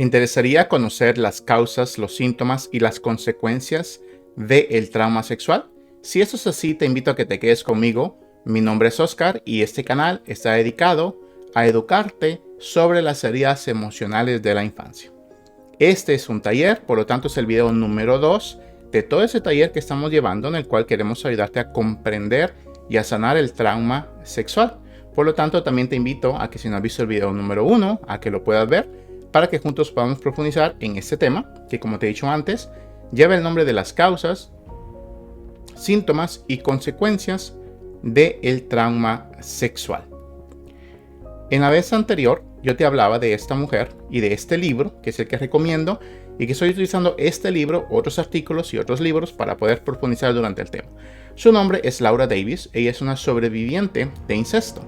¿Te interesaría conocer las causas, los síntomas y las consecuencias del trauma sexual? Si eso es así, te invito a que te quedes conmigo. Mi nombre es Oscar y este canal está dedicado a educarte sobre las heridas emocionales de la infancia. Este es un taller, por lo tanto es el video número 2 de todo ese taller que estamos llevando, en el cual queremos ayudarte a comprender y a sanar el trauma sexual. Por lo tanto, también te invito a que, si no has visto el video número 1, a que lo puedas ver para que juntos podamos profundizar en este tema que, como te he dicho antes, lleva el nombre de las causas, síntomas y consecuencias del trauma sexual. En la vez anterior, yo te hablaba de esta mujer y de este libro, que es el que recomiendo, y que estoy utilizando este libro, otros artículos y otros libros para poder profundizar durante el tema. Su nombre es Laura Davis. Ella es una sobreviviente de incesto.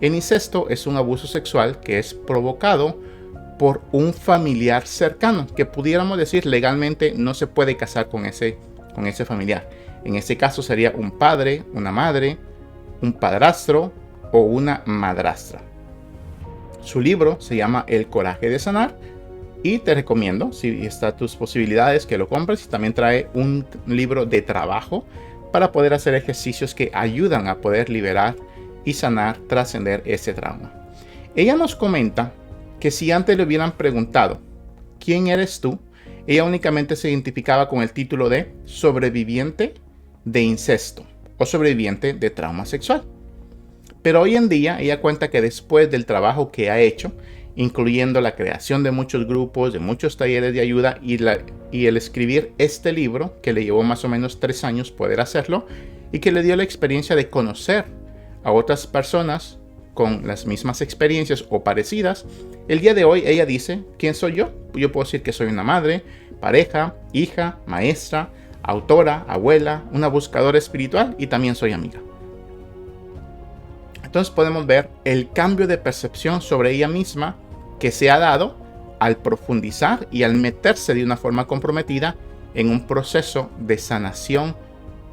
El incesto es un abuso sexual que es provocado por un familiar cercano, que pudiéramos decir legalmente no se puede casar con ese familiar. En este caso sería un padre, una madre, un padrastro o una madrastra. Su libro se llama El coraje de sanar y te recomiendo, si está tus posibilidades, que lo compres. Y también trae un libro de trabajo para poder hacer ejercicios que ayudan a poder liberar y sanar, trascender ese trauma. Ella nos comenta que si antes le hubieran preguntado ¿quién eres tú?, ella únicamente se identificaba con el título de sobreviviente de incesto o sobreviviente de trauma sexual. Pero hoy en día ella cuenta que después del trabajo que ha hecho, incluyendo la creación de muchos grupos, de muchos talleres de ayuda y el escribir este libro, que le llevó más o menos 3 años poder hacerlo, y que le dio la experiencia de conocer a otras personas con las mismas experiencias o parecidas, el día de hoy ella dice: ¿quién soy yo? Yo puedo decir que soy una madre, pareja, hija, maestra, autora, abuela, una buscadora espiritual y también soy amiga. Entonces podemos ver el cambio de percepción sobre ella misma que se ha dado al profundizar y al meterse de una forma comprometida en un proceso de sanación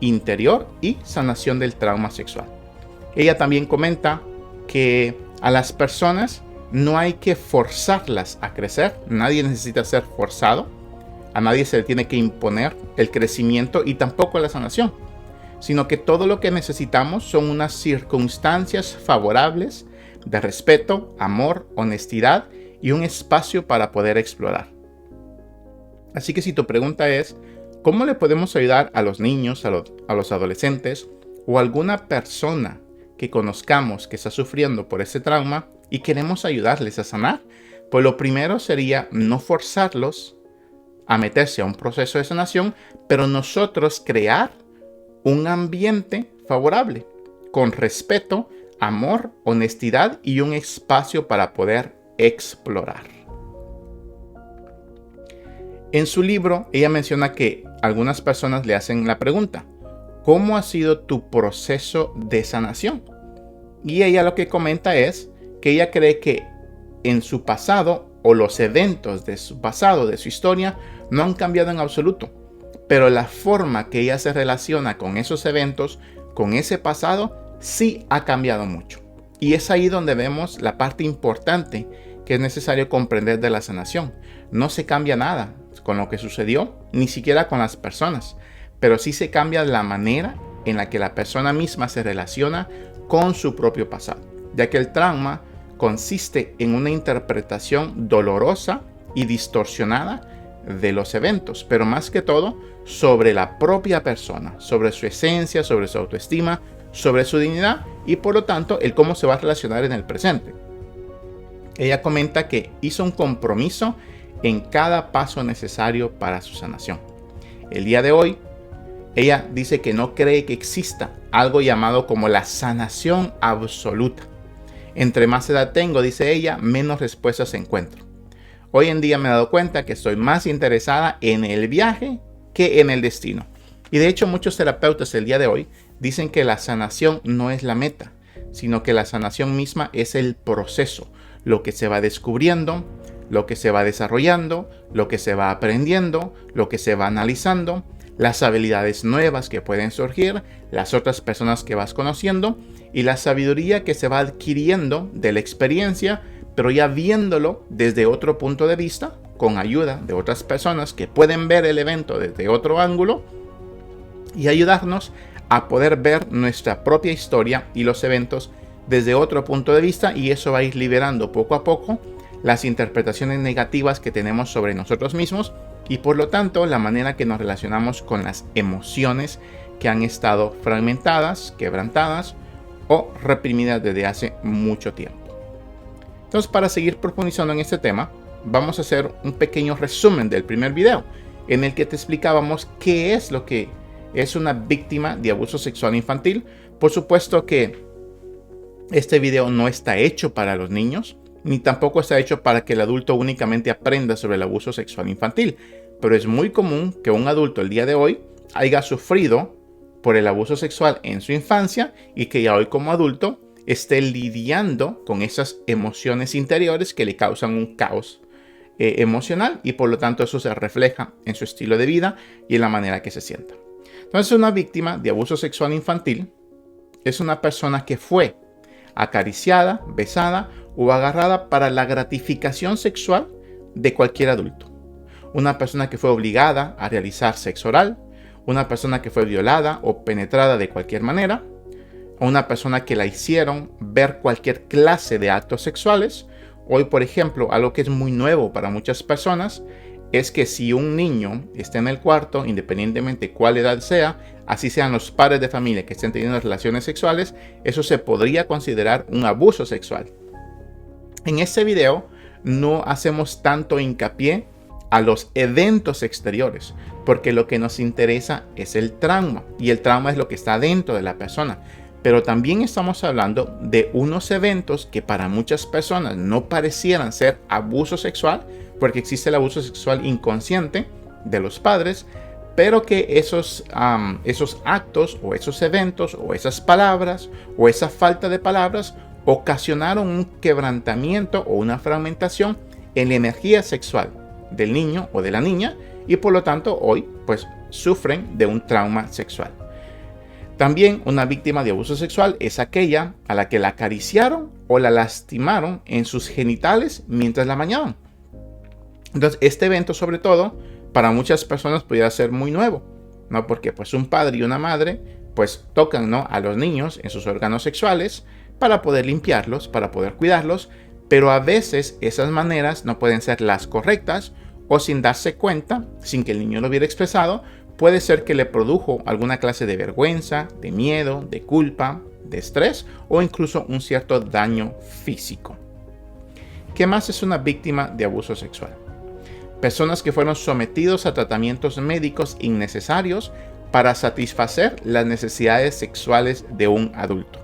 interior y sanación del trauma sexual. Ella también comenta que a las personas no hay que forzarlas a crecer. Nadie necesita ser forzado. A nadie se le tiene que imponer el crecimiento y tampoco la sanación, sino que todo lo que necesitamos son unas circunstancias favorables de respeto, amor, honestidad y un espacio para poder explorar. Así que si tu pregunta es ¿cómo le podemos ayudar a los niños, a los adolescentes o a alguna persona que conozcamos que está sufriendo por ese trauma y queremos ayudarles a sanar? Pues lo primero sería no forzarlos a meterse a un proceso de sanación, pero nosotros crear un ambiente favorable, con respeto, amor, honestidad y un espacio para poder explorar. En su libro, ella menciona que algunas personas le hacen la pregunta: ¿cómo ha sido tu proceso de sanación? Y ella lo que comenta es que ella cree que en su pasado o los eventos de su pasado, de su historia, no han cambiado en absoluto. Pero la forma que ella se relaciona con esos eventos, con ese pasado, sí ha cambiado mucho. Y es ahí donde vemos la parte importante que es necesario comprender de la sanación. No se cambia nada con lo que sucedió, ni siquiera con las personas, pero sí se cambia la manera en la que la persona misma se relaciona con su propio pasado, ya que el trauma consiste en una interpretación dolorosa y distorsionada de los eventos, pero más que todo sobre la propia persona, sobre su esencia, sobre su autoestima, sobre su dignidad y por lo tanto el cómo se va a relacionar en el presente. Ella comenta que hizo un compromiso en cada paso necesario para su sanación. El día de hoy, ella dice que no cree que exista algo llamado como la sanación absoluta. Entre más edad tengo, dice ella, menos respuestas encuentro. Hoy en día me he dado cuenta que estoy más interesada en el viaje que en el destino. Y de hecho muchos terapeutas el día de hoy dicen que la sanación no es la meta, sino que la sanación misma es el proceso, lo que se va descubriendo, lo que se va desarrollando, lo que se va aprendiendo, lo que se va analizando, las habilidades nuevas que pueden surgir, las otras personas que vas conociendo y la sabiduría que se va adquiriendo de la experiencia, pero ya viéndolo desde otro punto de vista, con ayuda de otras personas que pueden ver el evento desde otro ángulo y ayudarnos a poder ver nuestra propia historia y los eventos desde otro punto de vista, y eso va a ir liberando poco a poco las interpretaciones negativas que tenemos sobre nosotros mismos y por lo tanto la manera que nos relacionamos con las emociones que han estado fragmentadas, quebrantadas o reprimidas desde hace mucho tiempo. Entonces, para seguir profundizando en este tema, vamos a hacer un pequeño resumen del primer video en el que te explicábamos qué es lo que es una víctima de abuso sexual infantil. Por supuesto que este video no está hecho para los niños, ni tampoco está hecho para que el adulto únicamente aprenda sobre el abuso sexual infantil, pero es muy común que un adulto el día de hoy haya sufrido por el abuso sexual en su infancia y que ya hoy como adulto esté lidiando con esas emociones interiores que le causan un caos emocional, y por lo tanto eso se refleja en su estilo de vida y en la manera que se sienta. Entonces, una víctima de abuso sexual infantil es una persona que fue acariciada, besada o agarrada para la gratificación sexual de cualquier adulto. Una persona que fue obligada a realizar sexo oral, una persona que fue violada o penetrada de cualquier manera, o una persona que la hicieron ver cualquier clase de actos sexuales. Hoy, por ejemplo, algo que es muy nuevo para muchas personas es que si un niño está en el cuarto, independientemente cuál edad sea, así sean los padres de familia que estén teniendo relaciones sexuales, eso se podría considerar un abuso sexual. En este video no hacemos tanto hincapié a los eventos exteriores, porque lo que nos interesa es el trauma, y el trauma es lo que está dentro de la persona. Pero también estamos hablando de unos eventos que para muchas personas no parecieran ser abuso sexual, porque existe el abuso sexual inconsciente de los padres, pero que esos actos o esos eventos o esas palabras o esa falta de palabras ocasionaron un quebrantamiento o una fragmentación en la energía sexual del niño o de la niña, y por lo tanto hoy pues sufren de un trauma sexual. También una víctima de abuso sexual es aquella a la que la acariciaron o la lastimaron en sus genitales mientras la bañaban. Entonces, este evento, sobre todo, para muchas personas pudiera ser muy nuevo, ¿no? Porque pues un padre y una madre pues tocan, ¿no?, a los niños en sus órganos sexuales para poder limpiarlos, para poder cuidarlos, pero a veces esas maneras no pueden ser las correctas, o sin darse cuenta, sin que el niño lo hubiera expresado, puede ser que le produjo alguna clase de vergüenza, de miedo, de culpa, de estrés o incluso un cierto daño físico. ¿Qué más es una víctima de abuso sexual? Personas que fueron sometidos a tratamientos médicos innecesarios para satisfacer las necesidades sexuales de un adulto.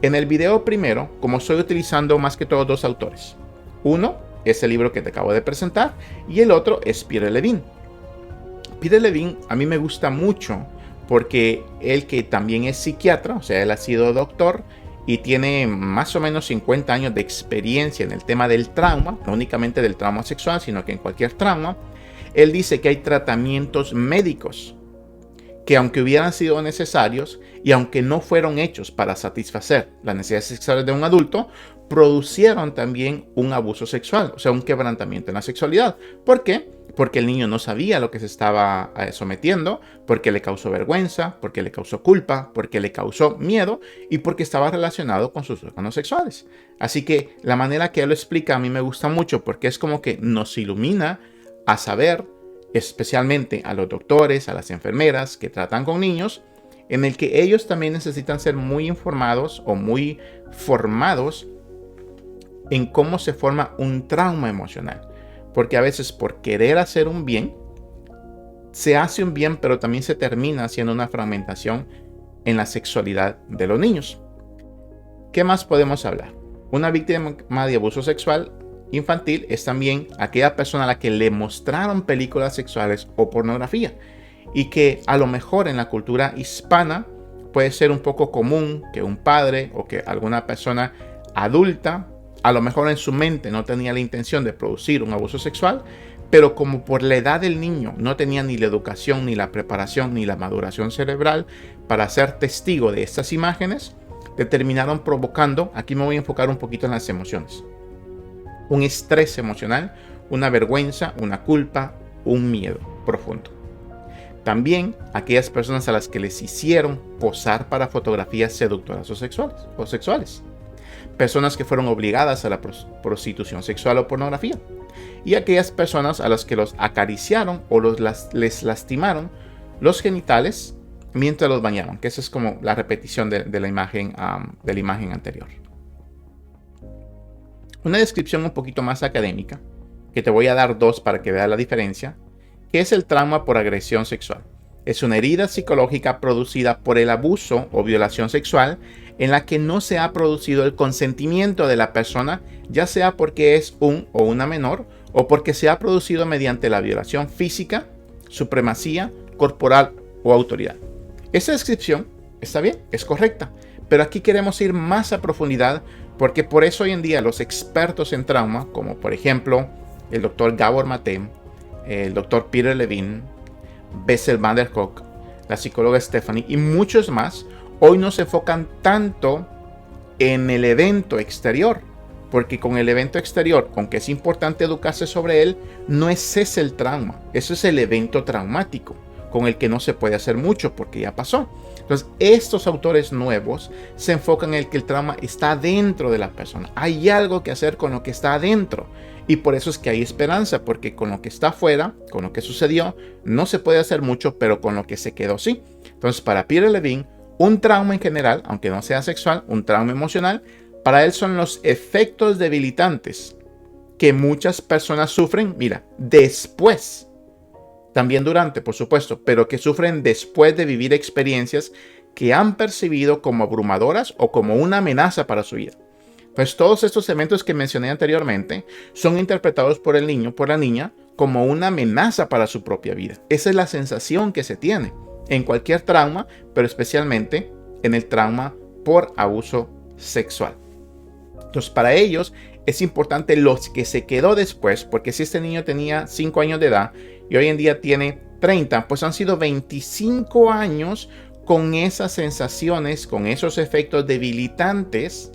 En el video primero, como estoy utilizando más que todo dos autores. Uno es el libro que te acabo de presentar y el otro es Peter Levine. Peter Levine a mí me gusta mucho porque él, que también es psiquiatra, o sea, él ha sido doctor y tiene más o menos 50 años de experiencia en el tema del trauma, no únicamente del trauma sexual, sino que en cualquier trauma. Él dice que hay tratamientos médicos que, aunque hubieran sido necesarios y aunque no fueron hechos para satisfacer las necesidades sexuales de un adulto, producieron también un abuso sexual, o sea, un quebrantamiento en la sexualidad. ¿Por qué? Porque el niño no sabía lo que se estaba sometiendo, porque le causó vergüenza, porque le causó culpa, porque le causó miedo y porque estaba relacionado con sus órganos sexuales. Así que la manera que él lo explica a mí me gusta mucho, porque es como que nos ilumina a saber, especialmente a los doctores, a las enfermeras que tratan con niños, en el que ellos también necesitan ser muy informados o muy formados en cómo se forma un trauma emocional. Porque a veces por querer hacer un bien, se hace un bien, pero también se termina haciendo una fragmentación en la sexualidad de los niños. ¿Qué más podemos hablar? Una víctima de abuso sexual infantil es también aquella persona a la que le mostraron películas sexuales o pornografía, y que a lo mejor en la cultura hispana puede ser un poco común que un padre o que alguna persona adulta a lo mejor en su mente no tenía la intención de producir un abuso sexual, pero como por la edad del niño no tenía ni la educación, ni la preparación, ni la maduración cerebral para ser testigo de estas imágenes, le terminaron provocando, aquí me voy a enfocar un poquito en las emociones, un estrés emocional, una vergüenza, una culpa, un miedo profundo. También aquellas personas a las que les hicieron posar para fotografías seductoras o sexuales. Personas que fueron obligadas a la prostitución sexual o pornografía. Y aquellas personas a las que los acariciaron o les lastimaron los genitales mientras los bañaban, que esa es como la repetición de la imagen anterior. Una descripción un poquito más académica, que te voy a dar dos para que veas la diferencia, que es el trauma por agresión sexual. Es una herida psicológica producida por el abuso o violación sexual en la que no se ha producido el consentimiento de la persona, ya sea porque es un o una menor o porque se ha producido mediante la violación física, supremacía corporal o autoridad. Esa descripción está bien, es correcta, pero aquí queremos ir más a profundidad porque por eso hoy en día los expertos en trauma, como por ejemplo el doctor Gabor Mate, el doctor Peter Levine, Bessel van der Kolk, la psicóloga Stephanie y muchos más, hoy no se enfocan tanto en el evento exterior, porque con el evento exterior, aunque es importante educarse sobre él, no es ese el trauma, eso es el evento traumático, con el que no se puede hacer mucho porque ya pasó. Entonces, estos autores nuevos se enfocan en el que el trauma está dentro de la persona. Hay algo que hacer con lo que está adentro. Y por eso es que hay esperanza, porque con lo que está afuera, con lo que sucedió, no se puede hacer mucho, pero con lo que se quedó sí. Entonces, para Peter Levine, un trauma en general, aunque no sea sexual, un trauma emocional, para él son los efectos debilitantes que muchas personas sufren, mira, después. También durante, por supuesto, pero que sufren después de vivir experiencias que han percibido como abrumadoras o como una amenaza para su vida. Pues todos estos eventos que mencioné anteriormente son interpretados por el niño, por la niña, como una amenaza para su propia vida. Esa es la sensación que se tiene en cualquier trauma, pero especialmente en el trauma por abuso sexual. Entonces, para ellos es importante los que se quedó después, porque si este niño tenía 5 años de edad y hoy en día tiene 30, pues han sido 25 años con esas sensaciones, con esos efectos debilitantes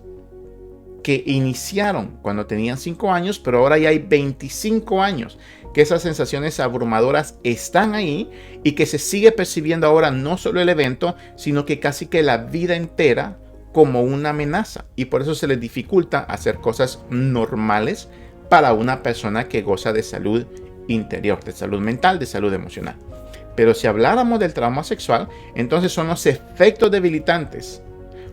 que iniciaron cuando tenían 5 años, pero ahora ya hay 25 años que esas sensaciones abrumadoras están ahí y que se sigue percibiendo ahora no solo el evento, sino que casi que la vida entera como una amenaza. Y por eso se les dificulta hacer cosas normales para una persona que goza de salud interior, de salud mental, de salud emocional. Pero si habláramos del trauma sexual, entonces son los efectos debilitantes.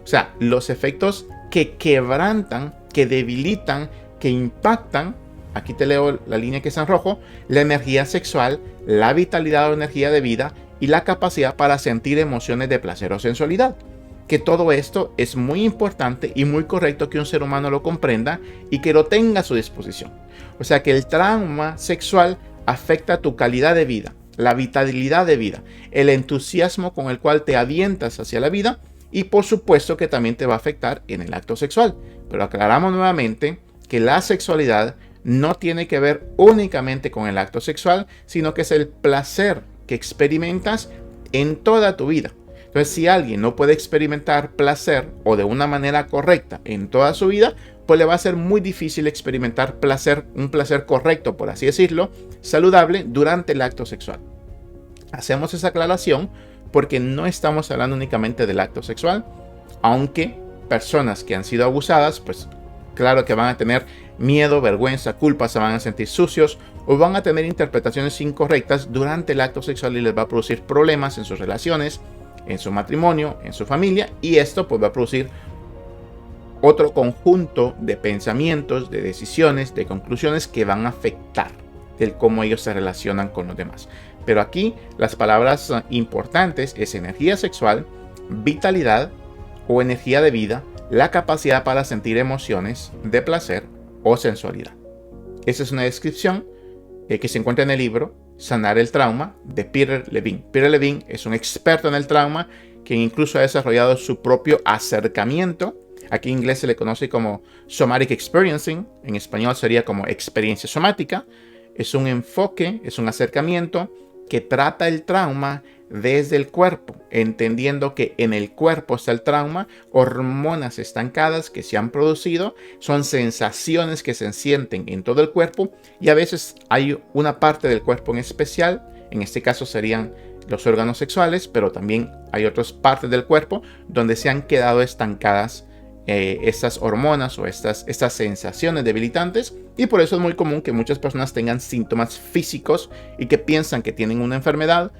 O sea, los efectos que quebrantan, que debilitan, que impactan, aquí te leo la línea que está en rojo, la energía sexual, la vitalidad o energía de vida y la capacidad para sentir emociones de placer o sensualidad. Que todo esto es muy importante y muy correcto que un ser humano lo comprenda y que lo tenga a su disposición. O sea que el trauma sexual afecta tu calidad de vida, la vitalidad de vida, el entusiasmo con el cual te avientas hacia la vida y por supuesto que también te va a afectar en el acto sexual. Pero aclaramos nuevamente que la sexualidad no tiene que ver únicamente con el acto sexual, sino que es el placer que experimentas en toda tu vida. Entonces, si alguien no puede experimentar placer o de una manera correcta en toda su vida, pues le va a ser muy difícil experimentar placer, un placer correcto, por así decirlo, saludable durante el acto sexual. Hacemos esa aclaración porque no estamos hablando únicamente del acto sexual, aunque personas que han sido abusadas, pues claro que van a tener miedo, vergüenza, culpa, se van a sentir sucios o van a tener interpretaciones incorrectas durante el acto sexual y les va a producir problemas en sus relaciones, en su matrimonio, en su familia, y esto pues va a producir otro conjunto de pensamientos, de decisiones, de conclusiones que van a afectar el cómo ellos se relacionan con los demás. Pero aquí las palabras importantes es energía sexual, vitalidad o energía de vida, la capacidad para sentir emociones de placer o sensualidad. Esa es una descripción que se encuentra en el libro Sanar el trauma de Peter Levine. Peter Levine es un experto en el trauma, quien incluso ha desarrollado su propio acercamiento. Aquí en inglés se le conoce como Somatic Experiencing, en español sería como experiencia somática. Es un enfoque, es un acercamiento que trata el trauma desde el cuerpo, entendiendo que en el cuerpo está el trauma, hormonas estancadas que se han producido, son sensaciones que se sienten en todo el cuerpo y a veces hay una parte del cuerpo en especial, en este caso serían los órganos sexuales, pero también hay otras partes del cuerpo donde se han quedado estancadas estas hormonas o estas sensaciones debilitantes, y por eso es muy común que muchas personas tengan síntomas físicos y que piensan que tienen una enfermedad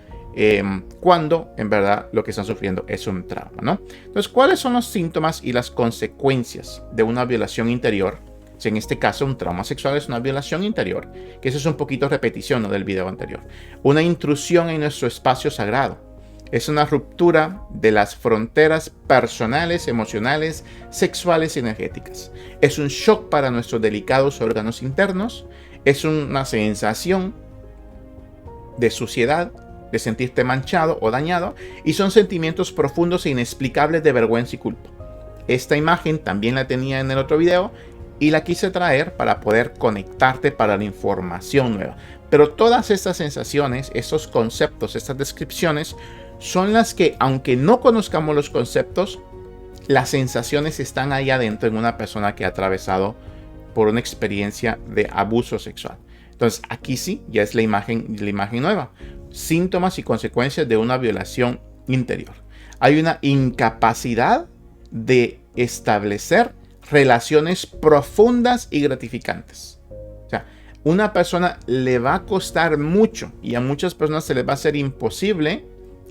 cuando en verdad lo que están sufriendo es un trauma, ¿no? Entonces, ¿cuáles son los síntomas y las consecuencias de una violación interior? Si en este caso un trauma sexual es una violación interior, que eso es un poquito repetición, ¿no?, del video anterior. Una intrusión en nuestro espacio sagrado. Es una ruptura de las fronteras personales, emocionales, sexuales y energéticas. Es un shock para nuestros delicados órganos internos. Es una sensación de suciedad, de sentirte manchado o dañado. Y son sentimientos profundos e inexplicables de vergüenza y culpa. Esta imagen también la tenía en el otro video y la quise traer para poder conectarte para la información nueva. Pero todas estas sensaciones, estos conceptos, estas descripciones son las que, aunque no conozcamos los conceptos, las sensaciones están ahí adentro en una persona que ha atravesado por una experiencia de abuso sexual. Entonces, aquí sí, ya es la imagen nueva. Síntomas y consecuencias de una violación interior. Hay una incapacidad de establecer relaciones profundas y gratificantes. O sea, una persona le va a costar mucho y a muchas personas se les va a hacer imposible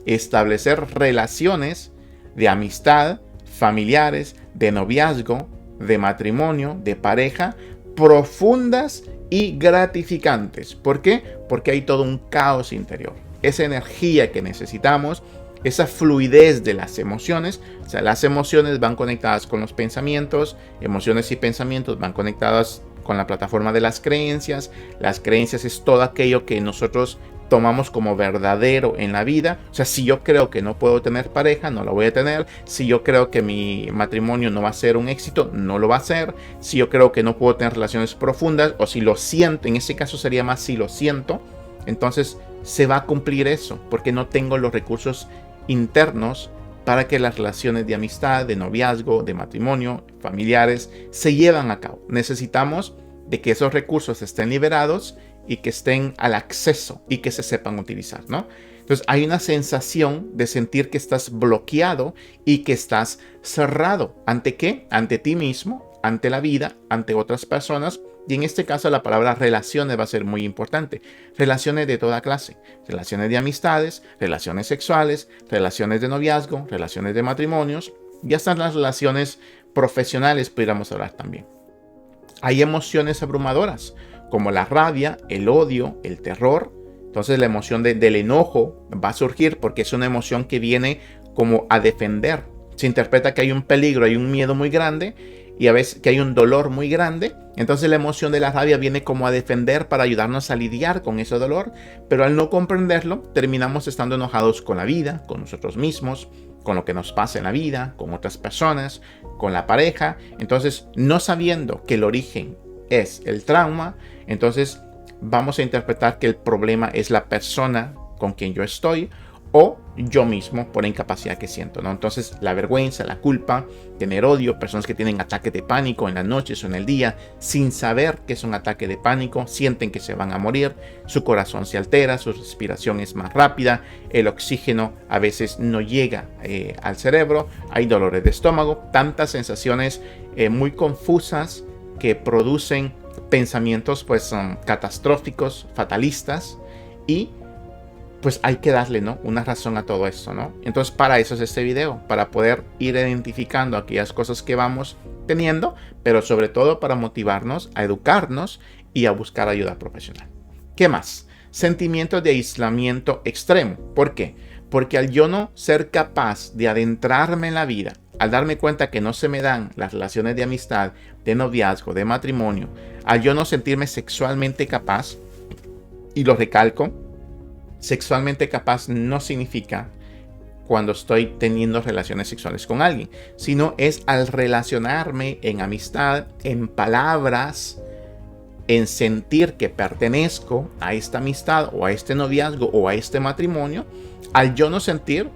establecer relaciones de amistad, familiares, de noviazgo, de matrimonio, de pareja, profundas y gratificantes. ¿Por qué? Porque hay todo un caos interior. Esa energía que necesitamos, esa fluidez de las emociones, o sea, las emociones van conectadas con los pensamientos, emociones y pensamientos van conectadas con la plataforma de las creencias es todo aquello que nosotros tomamos como verdadero en la vida. O sea, si yo creo que no puedo tener pareja, no la voy a tener. Si yo creo que mi matrimonio no va a ser un éxito, no lo va a ser. Si yo creo que no puedo tener relaciones profundas, o si lo siento, en este caso sería más si lo siento, entonces se va a cumplir eso, porque no tengo los recursos internos para que las relaciones de amistad, de noviazgo, de matrimonio, familiares, se lleven a cabo. Necesitamos de que esos recursos estén liberados y que estén al acceso y que se sepan utilizar, ¿no? Entonces hay una sensación de sentir que estás bloqueado y que estás cerrado. ¿Ante qué? Ante ti mismo, ante la vida, ante otras personas. Y en este caso la palabra relaciones va a ser muy importante. Relaciones de toda clase. Relaciones de amistades, relaciones sexuales, relaciones de noviazgo, relaciones de matrimonios. Y hasta las relaciones profesionales pudiéramos hablar también. Hay emociones abrumadoras, como la rabia, el odio, el terror. Entonces la emoción del enojo va a surgir porque es una emoción que viene como a defender. Se interpreta que hay un peligro, hay un miedo muy grande y a veces que hay un dolor muy grande. Entonces la emoción de la rabia viene como a defender para ayudarnos a lidiar con ese dolor. Pero al no comprenderlo, terminamos estando enojados con la vida, con nosotros mismos, con lo que nos pasa en la vida, con otras personas, con la pareja. Entonces, no sabiendo que el origen es el trauma, entonces vamos a interpretar que el problema es la persona con quien yo estoy o yo mismo por la incapacidad que siento, ¿no? Entonces la vergüenza, la culpa, tener odio, personas que tienen ataques de pánico en las noches o en el día sin saber que es un ataque de pánico, sienten que se van a morir, su corazón se altera, su respiración es más rápida, el oxígeno a veces no llega al cerebro, hay dolores de estómago, tantas sensaciones muy confusas que producen pensamientos pues catastróficos, fatalistas, y pues hay que darle, ¿no?, una razón a todo esto, ¿no? Entonces para eso es este video, para poder ir identificando aquellas cosas que vamos teniendo, pero sobre todo para motivarnos a educarnos y a buscar ayuda profesional. ¿Qué más? Sentimientos de aislamiento extremo. ¿Por qué? Porque al yo no ser capaz de adentrarme en la vida, al darme cuenta que no se me dan las relaciones de amistad, de noviazgo, de matrimonio, al yo no sentirme sexualmente capaz, y lo recalco, sexualmente capaz no significa cuando estoy teniendo relaciones sexuales con alguien, sino es al relacionarme en amistad, en palabras, en sentir que pertenezco a esta amistad o a este noviazgo o a este matrimonio. Al yo no sentir,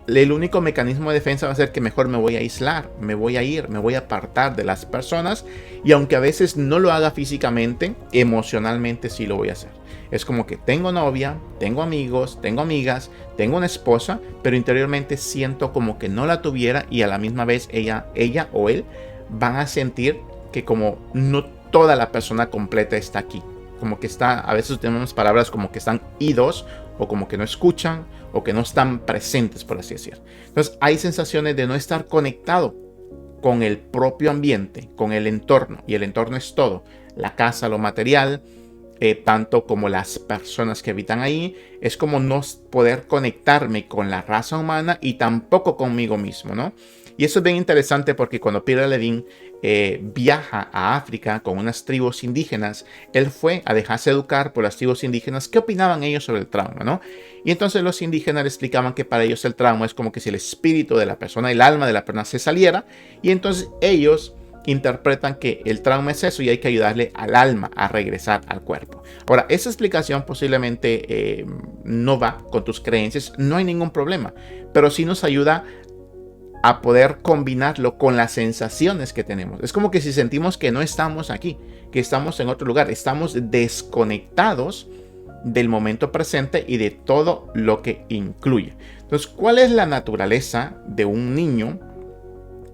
el único mecanismo de defensa va a ser que mejor me voy a aislar, me voy a ir, me voy a apartar de las personas, y aunque a veces no lo haga físicamente, emocionalmente sí lo voy a hacer. Es como que tengo novia, tengo amigos, tengo amigas, tengo una esposa, pero interiormente siento como que no la tuviera, y a la misma vez ella o él van a sentir que como no toda la persona completa está aquí. Como que está, a veces tenemos palabras como que están idos, o como que no escuchan, o que no están presentes, por así decir. Entonces hay sensaciones de no estar conectado con el propio ambiente, con el entorno, y el entorno es todo: la casa, lo material, tanto como las personas que habitan ahí. Es como no poder conectarme con la raza humana y tampoco conmigo mismo, ¿no? Y eso es bien interesante, porque cuando Peter Levine viaja a África con unas tribus indígenas, él fue a dejarse educar por las tribus indígenas qué opinaban ellos sobre el trauma, ¿no? Y entonces los indígenas le explicaban que para ellos el trauma es como que si el espíritu de la persona, el alma de la persona se saliera, y entonces ellos interpretan que el trauma es eso y hay que ayudarle al alma a regresar al cuerpo. Ahora, esa explicación posiblemente no va con tus creencias, no hay ningún problema, pero sí nos ayuda a poder combinarlo con las sensaciones que tenemos. Es como que si sentimos que no estamos aquí, que estamos en otro lugar, estamos desconectados del momento presente y de todo lo que incluye. Entonces, ¿cuál es la naturaleza de un niño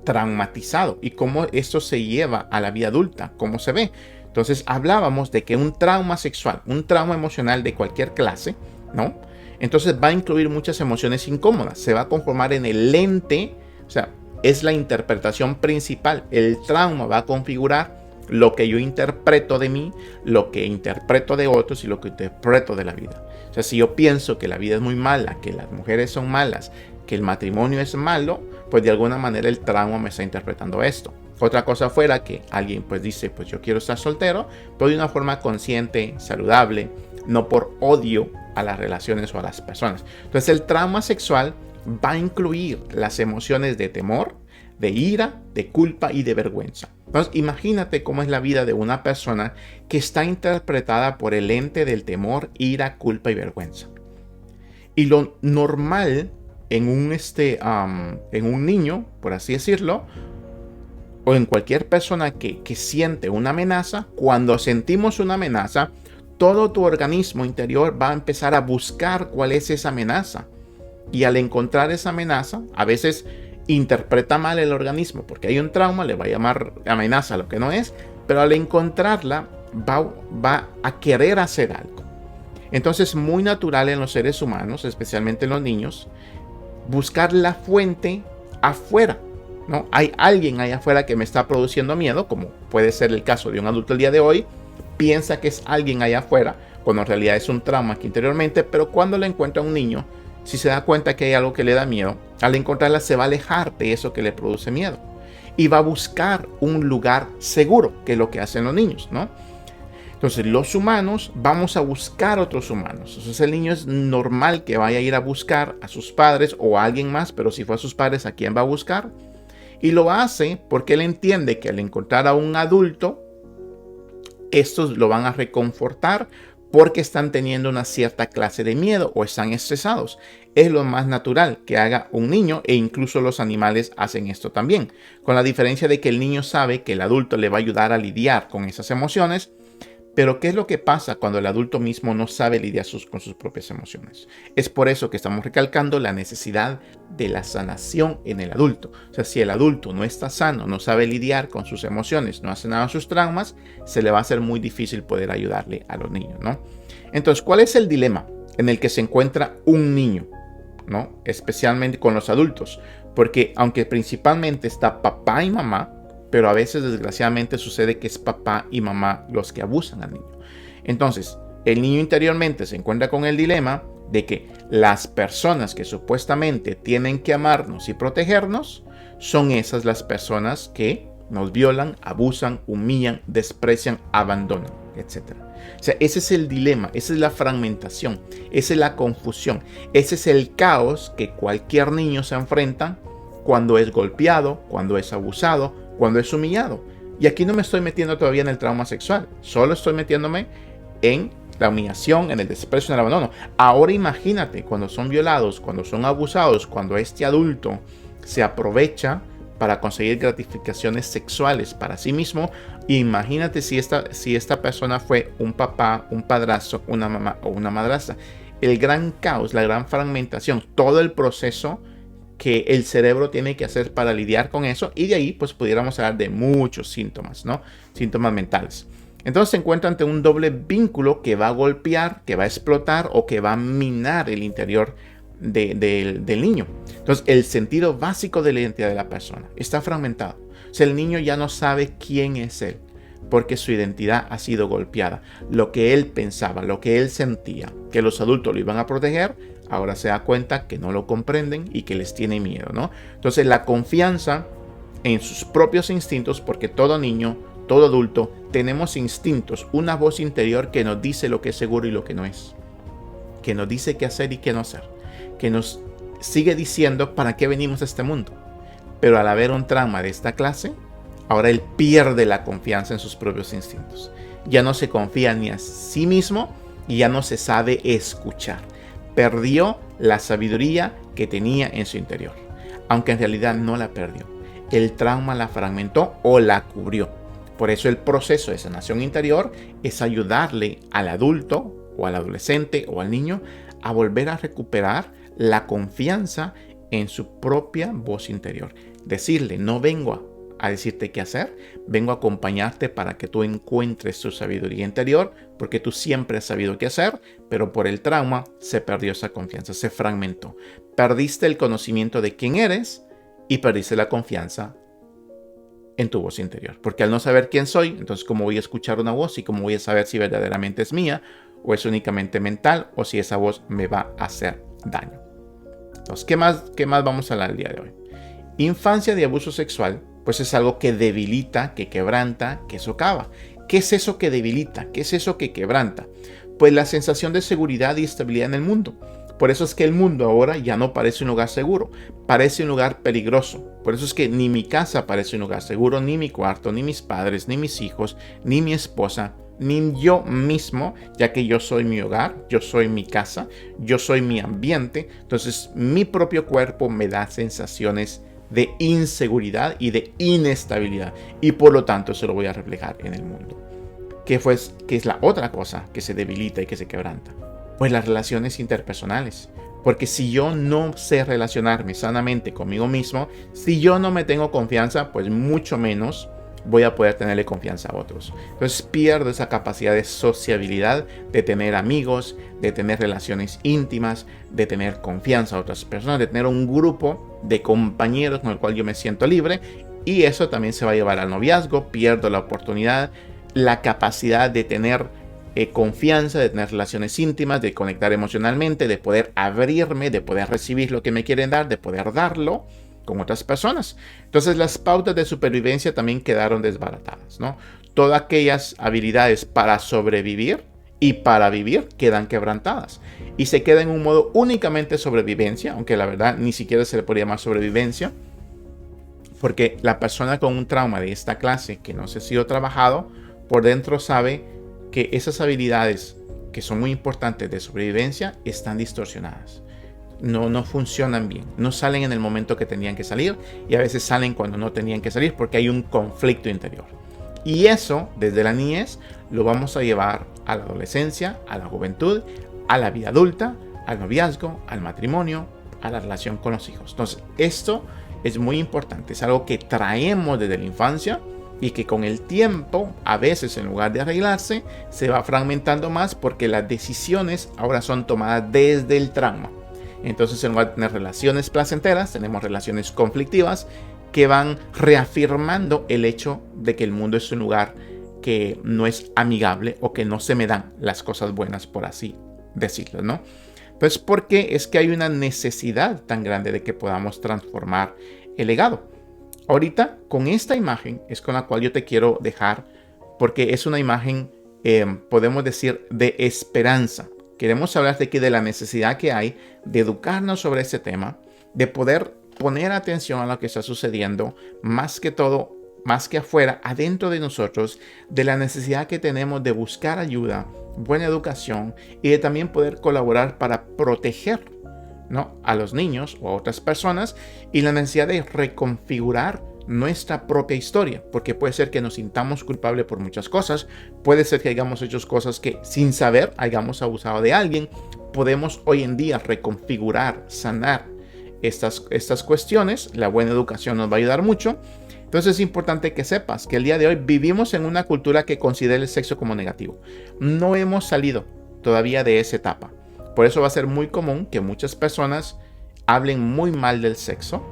traumatizado y cómo esto se lleva a la vida adulta? ¿Cómo se ve? Entonces, hablábamos de que un trauma sexual, un trauma emocional de cualquier clase, ¿no? Entonces va a incluir muchas emociones incómodas, se va a conformar en el lente. O sea, es la interpretación principal. El trauma va a configurar lo que yo interpreto de mí, lo que interpreto de otros y lo que interpreto de la vida. O sea, si yo pienso que la vida es muy mala, que las mujeres son malas, que el matrimonio es malo, pues de alguna manera el trauma me está interpretando esto. Otra cosa fuera que alguien pues dice, pues yo quiero estar soltero, pero de una forma consciente, saludable, no por odio a las relaciones o a las personas. Entonces el trauma sexual va a incluir las emociones de temor, de ira, de culpa y de vergüenza. Entonces, imagínate cómo es la vida de una persona que está interpretada por el ente del temor, ira, culpa y vergüenza. Y lo normal en un niño, por así decirlo, o en cualquier persona que siente una amenaza, cuando sentimos una amenaza, todo tu organismo interior va a empezar a buscar cuál es esa amenaza. Y al encontrar esa amenaza, a veces interpreta mal el organismo porque hay un trauma, le va a llamar amenaza lo que no es, pero al encontrarla va a querer hacer algo. Entonces es muy natural en los seres humanos, especialmente en los niños, buscar la fuente afuera, ¿no? Hay alguien ahí afuera que me está produciendo miedo, como puede ser el caso de un adulto el día de hoy, piensa que es alguien allá afuera, cuando en realidad es un trauma que interiormente, pero cuando le encuentra a un niño, si se da cuenta que hay algo que le da miedo, al encontrarla se va a alejar de eso que le produce miedo y va a buscar un lugar seguro, que es lo que hacen los niños, ¿no? Entonces los humanos vamos a buscar otros humanos. Entonces el niño es normal que vaya a ir a buscar a sus padres o a alguien más, pero si fue a sus padres, ¿a quién va a buscar? Y lo hace porque él entiende que al encontrar a un adulto, estos lo van a reconfortar porque están teniendo una cierta clase de miedo o están estresados. Es lo más natural que haga un niño, e incluso los animales hacen esto también, con la diferencia de que el niño sabe que el adulto le va a ayudar a lidiar con esas emociones. Pero ¿qué es lo que pasa cuando el adulto mismo no sabe lidiar con sus propias emociones? Es por eso que estamos recalcando la necesidad de la sanación en el adulto. O sea, si el adulto no está sano, no sabe lidiar con sus emociones, no ha sanado sus traumas, se le va a hacer muy difícil poder ayudarle a los niños, ¿no? Entonces, ¿cuál es el dilema en el que se encuentra un niño, ¿no? Especialmente con los adultos. Porque aunque principalmente está papá y mamá, pero a veces desgraciadamente sucede que es papá y mamá los que abusan al niño. Entonces, el niño interiormente se encuentra con el dilema de que las personas que supuestamente tienen que amarnos y protegernos son esas las personas que nos violan, abusan, humillan, desprecian, abandonan, etc. O sea, ese es el dilema, esa es la fragmentación, esa es la confusión, ese es el caos que cualquier niño se enfrenta cuando es golpeado, cuando es abusado, cuando es humillado. Y aquí no me estoy metiendo todavía en el trauma sexual, solo estoy metiéndome en la humillación, en el desprecio, en el abandono. Ahora imagínate cuando son violados, cuando son abusados, cuando este adulto se aprovecha para conseguir gratificaciones sexuales para sí mismo. Imagínate si esta persona fue un papá, un padrastro, una mamá o una madrastra. El gran caos, la gran fragmentación, todo el proceso que el cerebro tiene que hacer para lidiar con eso, y de ahí pues pudiéramos hablar de muchos síntomas, ¿no? Síntomas mentales. Entonces se encuentra ante un doble vínculo que va a golpear, que va a explotar o que va a minar el interior del niño. Entonces el sentido básico de la identidad de la persona está fragmentado. O sea, el niño ya no sabe quién es él, porque su identidad ha sido golpeada. Lo que él pensaba, lo que él sentía, que los adultos lo iban a proteger, ahora se da cuenta que no lo comprenden y que les tiene miedo, ¿no? Entonces la confianza en sus propios instintos, porque todo niño, todo adulto, tenemos instintos, una voz interior que nos dice lo que es seguro y lo que no es, que nos dice qué hacer y qué no hacer, que nos sigue diciendo para qué venimos a este mundo. Pero al haber un trauma de esta clase, ahora él pierde la confianza en sus propios instintos. Ya no se confía ni a sí mismo y ya no se sabe escuchar. Perdió la sabiduría que tenía en su interior, aunque en realidad no la perdió. El trauma la fragmentó o la cubrió. Por eso el proceso de sanación interior es ayudarle al adulto o al adolescente o al niño a volver a recuperar la confianza en su propia voz interior. Decirle, no vengo a decirte qué hacer, vengo a acompañarte para que tú encuentres tu sabiduría interior, porque tú siempre has sabido qué hacer, pero por el trauma se perdió esa confianza, se fragmentó. Perdiste el conocimiento de quién eres y perdiste la confianza en tu voz interior. Porque al no saber quién soy, entonces ¿cómo voy a escuchar una voz y cómo voy a saber si verdaderamente es mía o es únicamente mental o si esa voz me va a hacer daño? Entonces, ¿qué más vamos a hablar el día de hoy? Infancia de abuso sexual, pues es algo que debilita, que quebranta, que socava. ¿Qué es eso que debilita? ¿Qué es eso que quebranta? Pues la sensación de seguridad y estabilidad en el mundo. Por eso es que el mundo ahora ya no parece un lugar seguro, parece un lugar peligroso. Por eso es que ni mi casa parece un lugar seguro, ni mi cuarto, ni mis padres, ni mis hijos, ni mi esposa, ni yo mismo, ya que yo soy mi hogar, yo soy mi casa, yo soy mi ambiente. Entonces mi propio cuerpo me da sensaciones de inseguridad y de inestabilidad, y por lo tanto eso lo voy a reflejar en el mundo. ¿Qué es la otra cosa que se debilita y que se quebranta? Pues las relaciones interpersonales. Porque si yo no sé relacionarme sanamente conmigo mismo, si yo no me tengo confianza, pues mucho menos voy a poder tenerle confianza a otros. Entonces pierdo esa capacidad de sociabilidad, de tener amigos, de tener relaciones íntimas, de tener confianza a otras personas, de tener un grupo de compañeros con el cual yo me siento libre. Y eso también se va a llevar al noviazgo. Pierdo la oportunidad, la capacidad de tener confianza, de tener relaciones íntimas, de conectar emocionalmente, de poder abrirme, de poder recibir lo que me quieren dar, de poder darlo con otras personas. Entonces las pautas de supervivencia también quedaron desbaratadas, ¿no? Todas aquellas habilidades para sobrevivir y para vivir quedan quebrantadas y se queda en un modo únicamente sobrevivencia, aunque la verdad ni siquiera se le podría llamar sobrevivencia, porque la persona con un trauma de esta clase que no se ha sido trabajado por dentro sabe que esas habilidades que son muy importantes de sobrevivencia están distorsionadas. No funcionan bien, no salen en el momento que tenían que salir y a veces salen cuando no tenían que salir porque hay un conflicto interior. Y eso, desde la niñez, lo vamos a llevar a la adolescencia, a la juventud, a la vida adulta, al noviazgo, al matrimonio, a la relación con los hijos. Entonces, esto es muy importante, es algo que traemos desde la infancia y que con el tiempo, a veces en lugar de arreglarse, se va fragmentando más porque las decisiones ahora son tomadas desde el trauma. Entonces, en lugar de tener relaciones placenteras, tenemos relaciones conflictivas que van reafirmando el hecho de que el mundo es un lugar que no es amigable o que no se me dan las cosas buenas, por así decirlo, ¿no? Pues porque es que hay una necesidad tan grande de que podamos transformar el legado. Ahorita, con esta imagen es con la cual yo te quiero dejar, porque es una imagen, podemos decir, de esperanza. Queremos hablar de aquí de la necesidad que hay de educarnos sobre este tema, de poder poner atención a lo que está sucediendo, más que todo más que afuera, adentro de nosotros, de la necesidad que tenemos de buscar ayuda, buena educación y de también poder colaborar para proteger, ¿no?, a los niños o a otras personas, y la necesidad de reconfigurar nuestra propia historia, porque puede ser que nos sintamos culpables por muchas cosas, puede ser que hayamos hecho cosas que sin saber hayamos abusado de alguien. Podemos hoy en día reconfigurar, sanar estas cuestiones. La buena educación nos va a ayudar mucho. Entonces es importante que sepas que el día de hoy vivimos en una cultura que considera el sexo como negativo. No hemos salido todavía de esa etapa. Por eso va a ser muy común que muchas personas hablen muy mal del sexo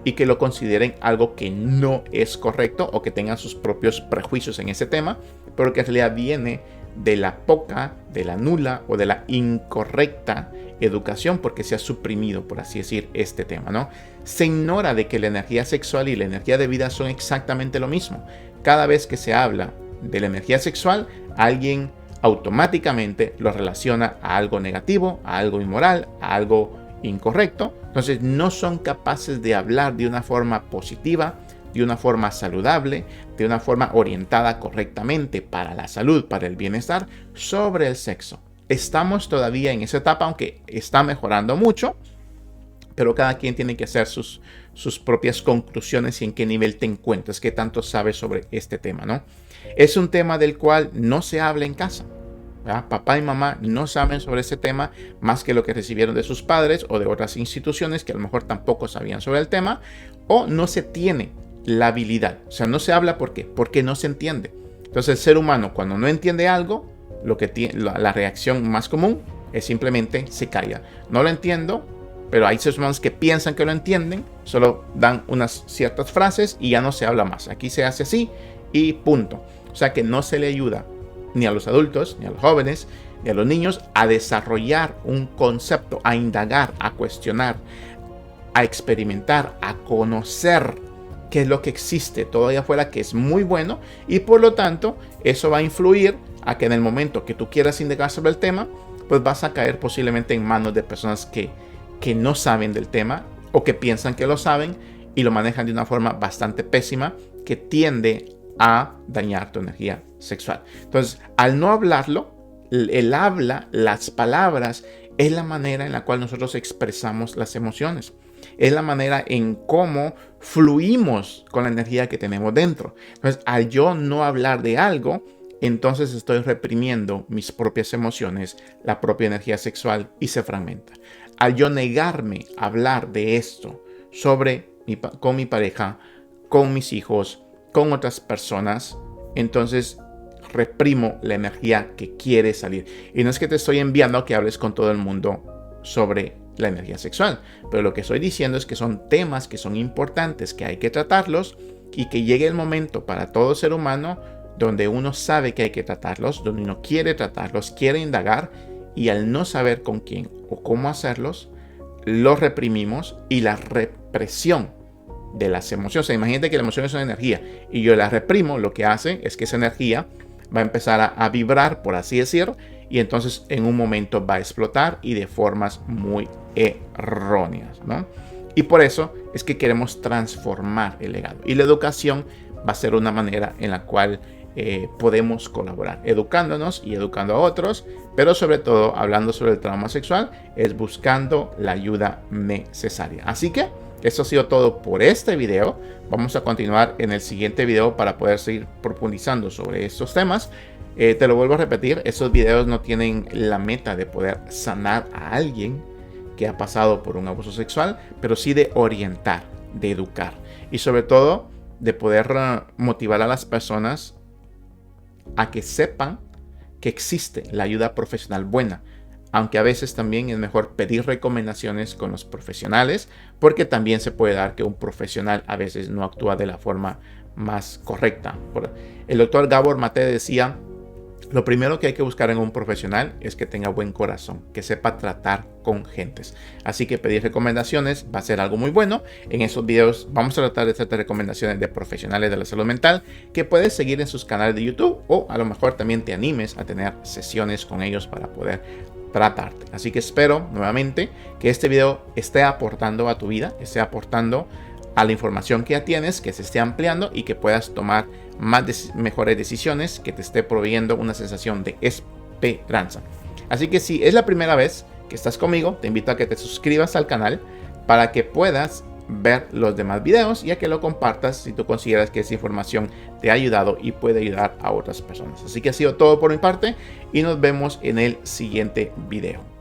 y que lo consideren algo que no es correcto, o que tengan sus propios prejuicios en ese tema, pero que en realidad viene de la poca, de la nula o de la incorrecta educación, porque se ha suprimido, por así decir, este tema, ¿no? Se ignora de que la energía sexual y la energía de vida son exactamente lo mismo. Cada vez que se habla de la energía sexual, alguien automáticamente lo relaciona a algo negativo, a algo inmoral, a algo incorrecto. Entonces no son capaces de hablar de una forma positiva, de una forma saludable, de una forma orientada correctamente para la salud, para el bienestar, sobre el sexo. Estamos todavía en esa etapa, aunque está mejorando mucho, pero cada quien tiene que hacer sus propias conclusiones y en qué nivel te encuentras, qué tanto sabes sobre este tema, ¿no? Es un tema del cual no se habla en casa, ¿verdad? Papá y mamá no saben sobre ese tema más que lo que recibieron de sus padres o de otras instituciones que a lo mejor tampoco sabían sobre el tema, o no se tiene la habilidad. O sea, no se habla porque no se entiende. Entonces el ser humano, cuando no entiende algo, la reacción más común es simplemente se calla. No lo entiendo, pero hay seres humanos que piensan que lo entienden, solo dan unas ciertas frases y ya no se habla más. Aquí se hace así y punto. O sea que no se le ayuda ni a los adultos, ni a los jóvenes, ni a los niños a desarrollar un concepto, a indagar, a cuestionar, a experimentar, a conocer qué es lo que existe todo allá afuera, que es muy bueno, y por lo tanto eso va a influir a que en el momento que tú quieras indagar sobre el tema, pues vas a caer posiblemente en manos de personas que no saben del tema o que piensan que lo saben y lo manejan de una forma bastante pésima que tiende a dañar tu energía sexual. Entonces, al no hablarlo, el habla, las palabras, es la manera en la cual nosotros expresamos las emociones. Es la manera en cómo fluimos con la energía que tenemos dentro. Entonces, al yo no hablar de algo, entonces estoy reprimiendo mis propias emociones, la propia energía sexual, y se fragmenta. Al yo negarme a hablar de esto con mi pareja, con mis hijos, con otras personas, entonces reprimo la energía que quiere salir. Y no es que te estoy enviando a que hables con todo el mundo sobre la energía sexual, pero lo que estoy diciendo es que son temas que son importantes, que hay que tratarlos, y que llegue el momento para todo ser humano donde uno sabe que hay que tratarlos, donde uno quiere tratarlos, quiere indagar, y al no saber con quién o cómo hacerlos, los reprimimos. Y la represión de las emociones, o sea, imagínate que la emoción es una energía y yo la reprimo, lo que hace es que esa energía va a empezar a vibrar, por así decir, y entonces en un momento va a explotar, y de formas muy erróneas, ¿no? Y por eso es que queremos transformar el legado, y la educación va a ser una manera en la cual podemos colaborar, educándonos y educando a otros, pero sobre todo hablando sobre el trauma sexual, es buscando la ayuda necesaria. Así que eso ha sido todo por este video. Vamos a continuar en el siguiente video para poder seguir profundizando sobre estos temas. Te lo vuelvo a repetir, estos videos no tienen la meta de poder sanar a alguien que ha pasado por un abuso sexual, pero sí de orientar, de educar, y sobre todo de poder motivar a las personas a que sepan que existe la ayuda profesional buena, aunque a veces también es mejor pedir recomendaciones con los profesionales, porque también se puede dar que un profesional a veces no actúa de la forma más correcta. El doctor Gabor Mate decía: lo primero que hay que buscar en un profesional es que tenga buen corazón, que sepa tratar con gentes. Así que pedir recomendaciones va a ser algo muy bueno. En esos videos vamos a tratar de hacerte recomendaciones de profesionales de la salud mental que puedes seguir en sus canales de YouTube, o a lo mejor también te animes a tener sesiones con ellos para poder tratarte. Así que espero nuevamente que este video esté aportando a tu vida, esté aportando a la información que ya tienes, que se esté ampliando y que puedas tomar mejores decisiones, que te esté proveyendo una sensación de esperanza. Así que si es la primera vez que estás conmigo, te invito a que te suscribas al canal para que puedas ver los demás videos y a que lo compartas si tú consideras que esa información te ha ayudado y puede ayudar a otras personas. Así que ha sido todo por mi parte y nos vemos en el siguiente video.